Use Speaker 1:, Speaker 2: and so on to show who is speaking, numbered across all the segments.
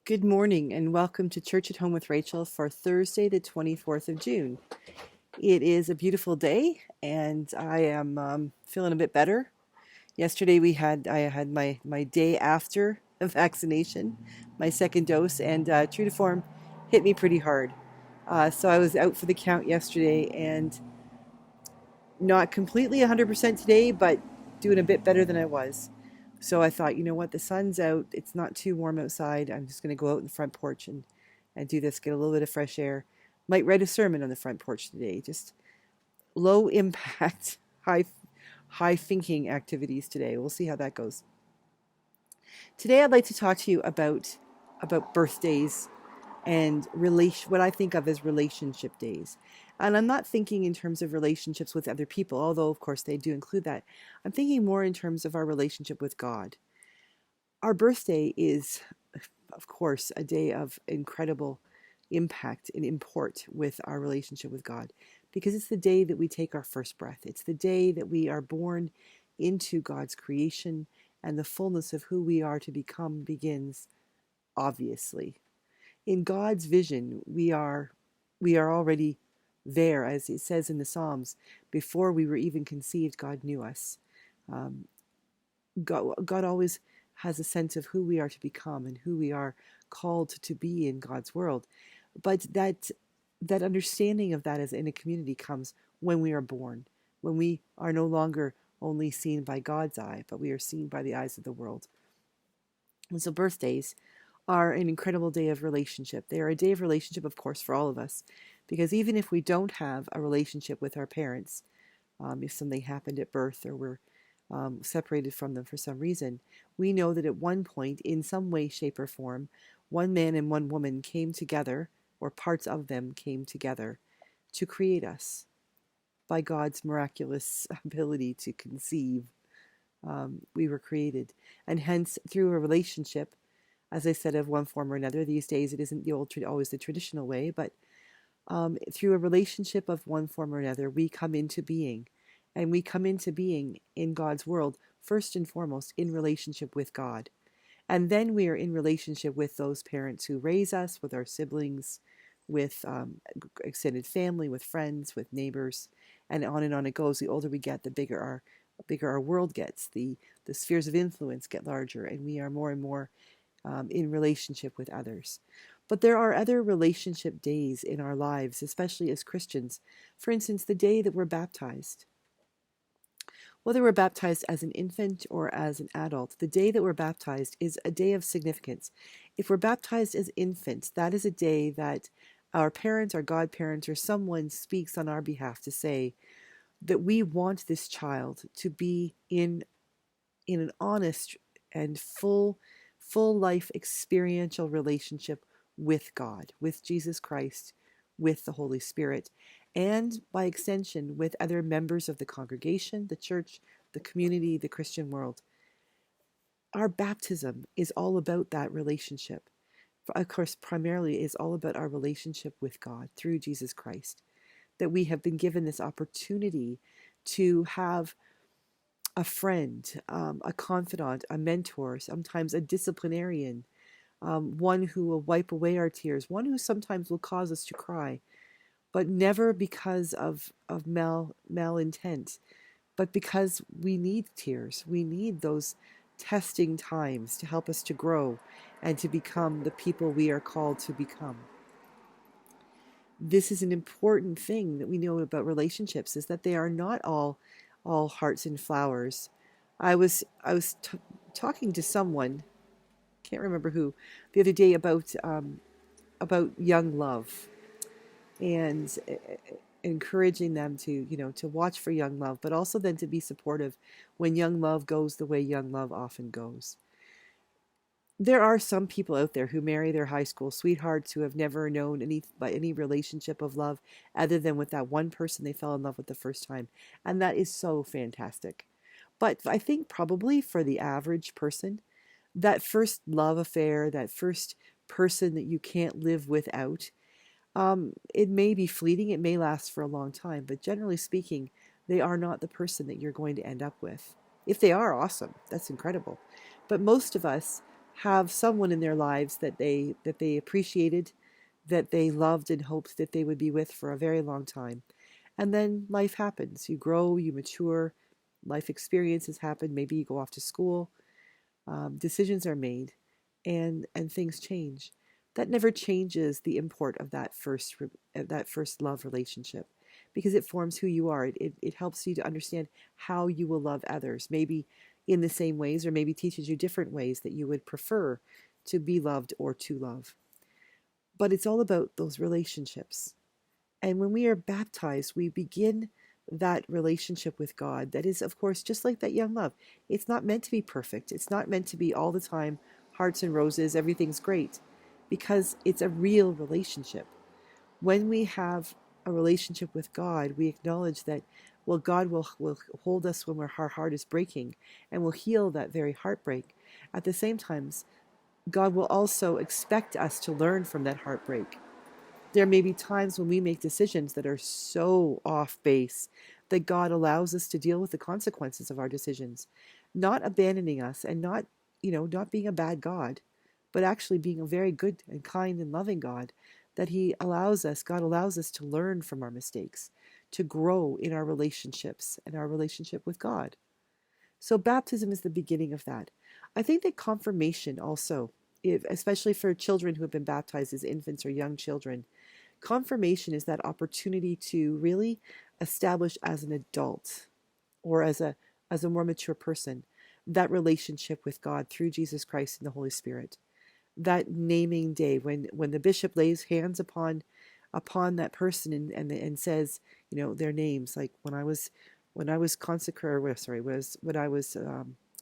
Speaker 1: Good morning and welcome to Church at Home with Rachael for Thursday, the 24th of June. It is a beautiful day and I am feeling a bit better. Yesterday I had my day after the vaccination, my second dose, and true to form, hit me pretty hard. So I was out for the count yesterday and not completely 100% today, but doing a bit better than I was. So I thought, you know what, the sun's out, it's not too warm outside. I'm just going to go out in the front porch and do this, get a little bit of fresh air. Might write a sermon on the front porch today. Just low impact, high thinking activities today. We'll see how that goes. Today I'd like to talk to you about birthdays and what I think of as relationship days. And I'm not thinking in terms of relationships with other people, although of course they do include that. I'm thinking more in terms of our relationship with God. Our birthday is, of course, a day of incredible impact and import with our relationship with God, because it's the day that we take our first breath. It's the day that we are born into God's creation, and the fullness of who we are to become begins, obviously. In God's vision, we are already there, as it says in the Psalms. Before we were even conceived, God knew us. Um, God always has a sense of who we are to become and who we are called to be in God's world. But that understanding of that as in a community comes when we are born, when we are no longer only seen by God's eye, but we are seen by the eyes of the world. And so birthdays are an incredible day of relationship. They are a day of relationship, of course, for all of us, because even if we don't have a relationship with our parents, if something happened at birth or we're separated from them for some reason, we know that at one point, in some way, shape, or form, one man and one woman came together, or parts of them came together, to create us by God's miraculous ability to conceive. We were created. And hence, through a relationship, as I said, of one form or another, these days it isn't always the traditional way, but through a relationship of one form or another, we come into being. And we come into being in God's world, first and foremost, in relationship with God. And then we are in relationship with those parents who raise us, with our siblings, with extended family, with friends, with neighbors, and on it goes. The older we get, the bigger our world gets. The spheres of influence get larger, and we are more and more in relationship with others. But there are other relationship days in our lives, especially as Christians. For instance, the day that we're baptized. Whether we're baptized as an infant or as an adult, the day that we're baptized is a day of significance. If we're baptized as infants, that is a day that our parents, our godparents, or someone speaks on our behalf to say that we want this child to be in an honest and full life experiential relationship with God, with Jesus Christ, with the Holy Spirit, and by extension with other members of the congregation, the church, the community, the Christian world. Our baptism is all about that relationship. Of course, primarily is all about our relationship with God through Jesus Christ, that we have been given this opportunity to have a friend, a confidant, a mentor, sometimes a disciplinarian, one who will wipe away our tears, one who sometimes will cause us to cry, but never because of malintent, but because we need tears. We need those testing times to help us to grow and to become the people we are called to become. This is an important thing that we know about relationships, is that they are not all hearts and flowers. I was talking to someone, can't remember who, the other day about young love, and encouraging them to watch for young love, but also then to be supportive when young love goes the way young love often goes. There are some people out there who marry their high school sweethearts who have never known any relationship of love other than with that one person they fell in love with the first time, and that is so fantastic. But I think probably for the average person, that first love affair, that first person that you can't live without, it may be fleeting, it may last for a long time, but generally speaking, they are not the person that you're going to end up with. If they are, awesome, that's incredible. But most of us have someone in their lives that they appreciated, that they loved and hoped that they would be with for a very long time. And then life happens. You grow, you mature, life experiences happen. Maybe you go off to school, decisions are made, and things change. That never changes the import of that first love relationship, because it forms who you are. It helps you to understand how you will love others, maybe in the same ways, or maybe teaches you different ways that you would prefer to be loved or to love. But it's all about those relationships. And when we are baptized, we begin that relationship with God that is, of course, just like that young love. It's not meant to be perfect. It's not meant to be all the time hearts and roses, everything's great, because it's a real relationship. When we have a relationship with God, we acknowledge that, well, God will hold us when our heart is breaking, and will heal that very heartbreak. At the same time, God will also expect us to learn from that heartbreak. There may be times when we make decisions that are so off base that God allows us to deal with the consequences of our decisions, not abandoning us, and not being a bad God, but actually being a very good and kind and loving God, that God allows us to learn from our mistakes, to grow in our relationships and our relationship with God. So baptism is the beginning of that. I think that confirmation also, especially for children who have been baptized as infants or young children, confirmation is that opportunity to really establish as an adult, or as a more mature person, that relationship with God through Jesus Christ and the Holy Spirit. That naming day when the bishop lays hands upon that person, and says, their names. Like when I was consecrated, sorry, was when I was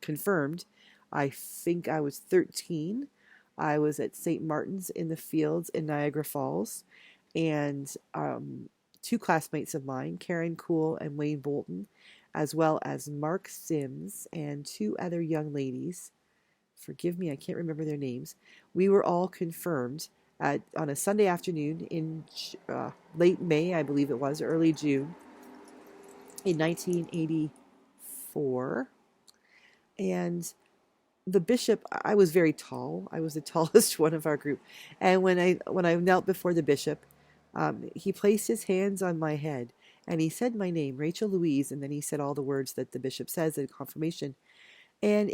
Speaker 1: confirmed. I think I was 13. I was at St. Martin's in the Fields in Niagara Falls, and two classmates of mine, Karen Cool and Wayne Bolton, as well as Mark Sims and two other young ladies. Forgive me, I can't remember their names. We were all confirmed on a Sunday afternoon in late May, I believe it was, early June, in 1984. And the bishop, I was very tall. I was the tallest one of our group. And when I knelt before the bishop, he placed his hands on my head, and he said my name, Rachel Louise, and then he said all the words that the bishop says in confirmation. And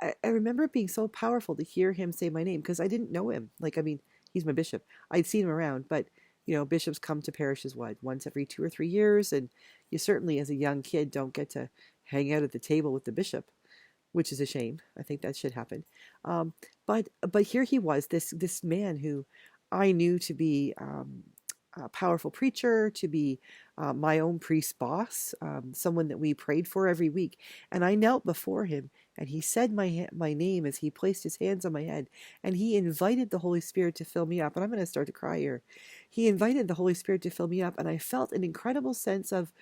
Speaker 1: I remember it being so powerful to hear him say my name, because I didn't know him. Like, I mean, he's my bishop. I'd seen him around, but bishops come to parishes once every 2 or 3 years, and you certainly, as a young kid, don't get to hang out at the table with the bishop, which is a shame. I think that should happen. But here he was, this man who I knew to be a powerful preacher, to be my own priest boss, someone that we prayed for every week. And I knelt before him, and he said my name as he placed his hands on my head, and he invited the Holy Spirit to fill me up. And I'm going to start to cry here. He invited the Holy Spirit to fill me up, and I felt an incredible sense of,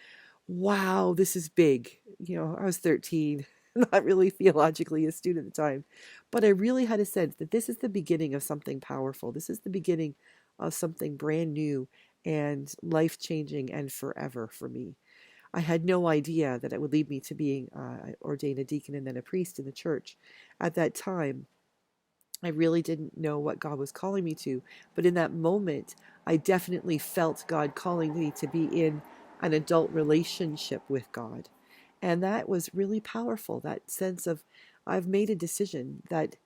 Speaker 1: wow, this is big. I was 13. Not really theologically astute at the time, but I really had a sense that this is the beginning of something powerful. This is the beginning of something brand new and life-changing and forever for me. I had no idea that it would lead me to being ordained a deacon and then a priest in the church. At that time, I really didn't know what God was calling me to, but in that moment, I definitely felt God calling me to be in an adult relationship with God. And that was really powerful, that sense of, I've made a decision that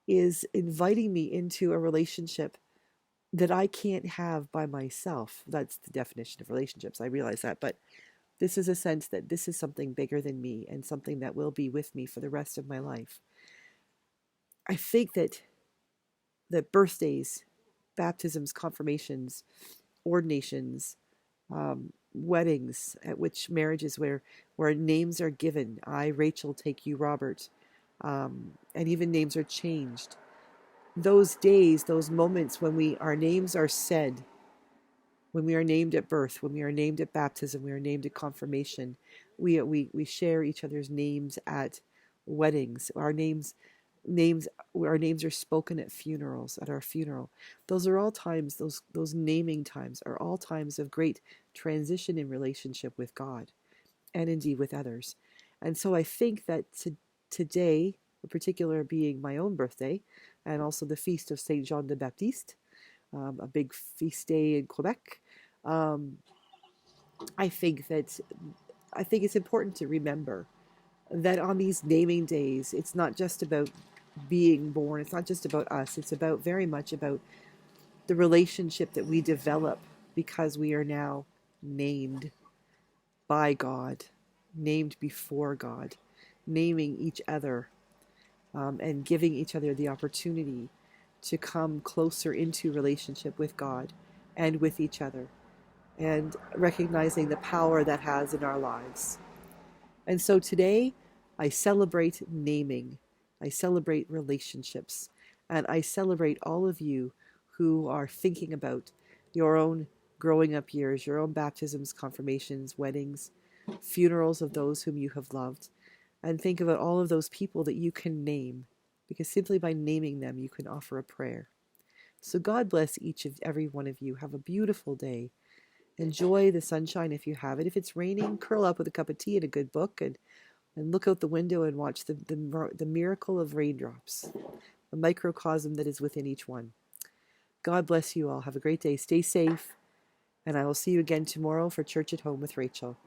Speaker 1: is inviting me into a relationship that I can't have by myself. That's the definition of relationships. I realize that. But this is a sense that this is something bigger than me, and something that will be with me for the rest of my life. I think that birthdays, baptisms, confirmations, ordinations, weddings, at which marriages where names are given. I, Rachel, take you, Robert, and even names are changed. Those days, those moments when our names are said, when we are named at birth, when we are named at baptism, we are named at confirmation, we share each other's names at weddings. Our names are spoken at funerals, at our funeral. Those are all times, those naming times are all times of great transition in relationship with God, and indeed with others. And so I think that today, in particular being my own birthday, and also the feast of Saint Jean de Baptiste, a big feast day in Quebec. Um, I think that I think it's important to remember that on these naming days, it's not just about being born. It's not just about us. It's about very much about the relationship that we develop because we are now named by God, named before God, naming each other and giving each other the opportunity to come closer into relationship with God and with each other, and recognizing the power that has in our lives. And so today, I celebrate naming, I celebrate relationships, and I celebrate all of you who are thinking about your own growing up years, your own baptisms, confirmations, weddings, funerals of those whom you have loved, and think about all of those people that you can name, because simply by naming them, you can offer a prayer. So God bless each of every one of you. Have a beautiful day. Enjoy the sunshine if you have it. If it's raining, curl up with a cup of tea and a good book, and look out the window and watch the miracle of raindrops, a microcosm that is within each one. God bless you all. Have a great day. Stay safe. And I will see you again tomorrow for Church at Home with Rachel.